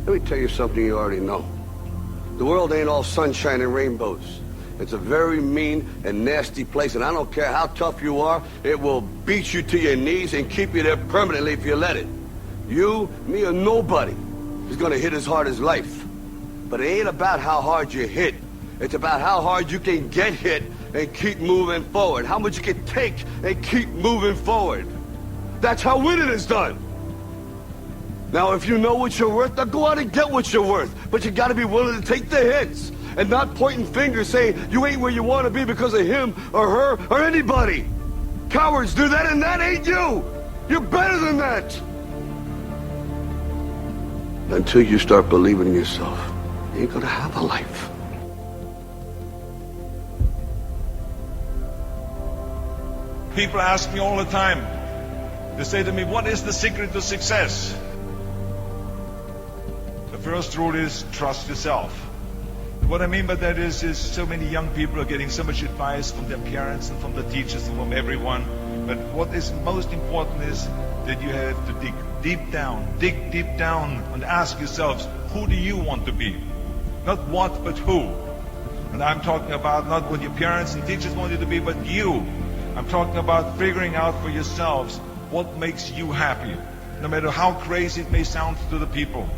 Let me tell you something you already know. The world ain't all sunshine and rainbows. It's a very mean and nasty place, and I don't care how tough you are, it will beat you to your knees and keep you there permanently if you let it. You, me, or nobody is gonna hit as hard as life. But it ain't about how hard you hit. It's about how hard you can get hit and keep moving forward. How much you can take and keep moving forward. That's how winning is done. Now, if you know what you're worth, now go out and get what you're worth. But you gotta be willing to take the hits and not pointing fingers saying you ain't where you want to be because of him or her or anybody. Cowards do that, and that ain't you. You're better than that. Until you start believing in yourself, you ain't gonna have a life. People ask me all the time, they say to me, what is the secret to success? The first rule is trust yourself. What I mean by that is so many young people are getting so much advice from their parents and from the teachers and from everyone. But what is most important is that you have to dig deep down and ask yourselves, who do you want to be? Not what, but who. And I'm talking about not what your parents and teachers want you to be, but you. I'm talking about figuring out for yourselves what makes you happy, no matter how crazy it may sound to the people.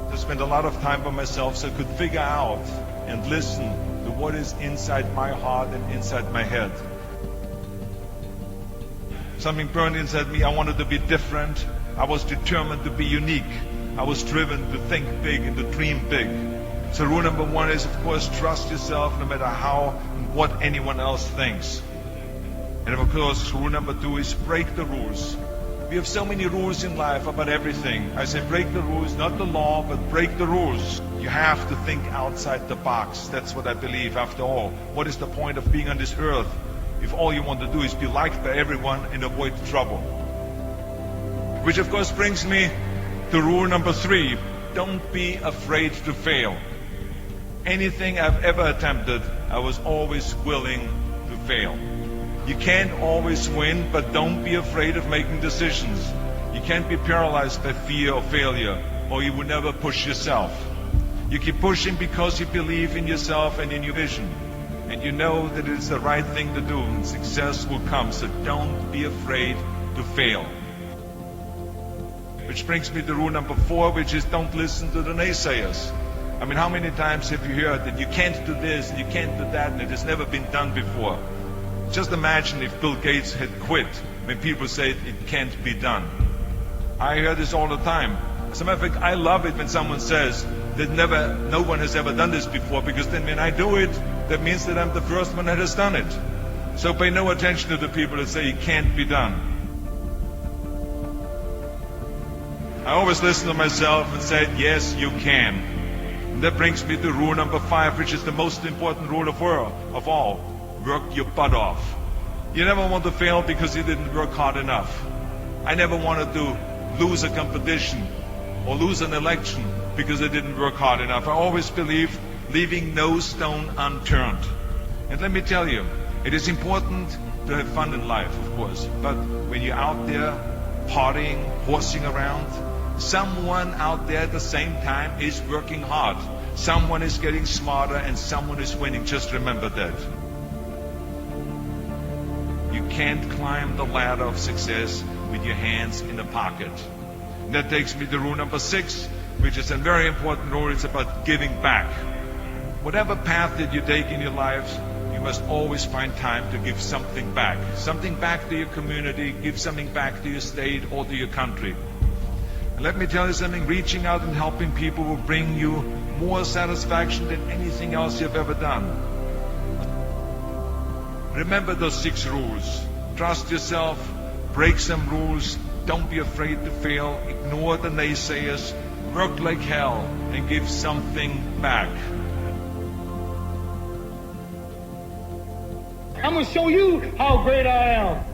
I spent a lot of time by myself so I could figure out and listen to what is inside my heart and inside my head. Something burned inside me. I wanted to be different. I was determined to be unique. I was driven to think big and to dream big. So rule number one is, of course, trust yourself no matter how and what anyone else thinks. And of course, rule number two is break the rules. We have so many rules in life about everything. I say break the rules, not the law, but break the rules. You have to think outside the box. That's what I believe. After all, what is the point of being on this earth if all you want to do is be liked by everyone and avoid trouble? Which of course brings me to rule number three. Don't be afraid to fail. Anything I've ever attempted, I was always willing to fail. You can't always win, but don't be afraid of making decisions. You can't be paralyzed by fear of failure, or you will never push yourself. You keep pushing because you believe in yourself and in your vision. And you know that it is the right thing to do, and success will come. So don't be afraid to fail. Which brings me to rule number four, which is don't listen to the naysayers. I mean, how many times have you heard that you can't do this, and you can't do that, and it has never been done before? Just imagine if Bill Gates had quit when people said it can't be done. I hear this all the time. As a matter of fact, I love it when someone says that no one has ever done this before, because then when I do it, that means that I'm the first one that has done it. So pay no attention to the people that say it can't be done. I always listen to myself and say, yes, you can. And that brings me to rule number five, which is the most important rule of all. Work your butt off. You never want to fail because you didn't work hard enough. I never wanted to lose a competition or lose an election because I didn't work hard enough. I always believed leaving no stone unturned. And let me tell you, it is important to have fun in life, of course. But when you're out there partying, horsing around, someone out there at the same time is working hard. Someone is getting smarter and someone is winning. Just remember that. You can't climb the ladder of success with your hands in the pocket. And that takes me to rule number six, which is a very important rule. It's about giving back. Whatever path that you take in your lives, you must always find time to give something back. Something back to your community, give something back to your state or to your country. And let me tell you something, reaching out and helping people will bring you more satisfaction than anything else you've ever done. Remember those 6 rules. Trust yourself, break some rules, don't be afraid to fail, ignore the naysayers, work like hell, and give something back. I'm going to show you how great I am.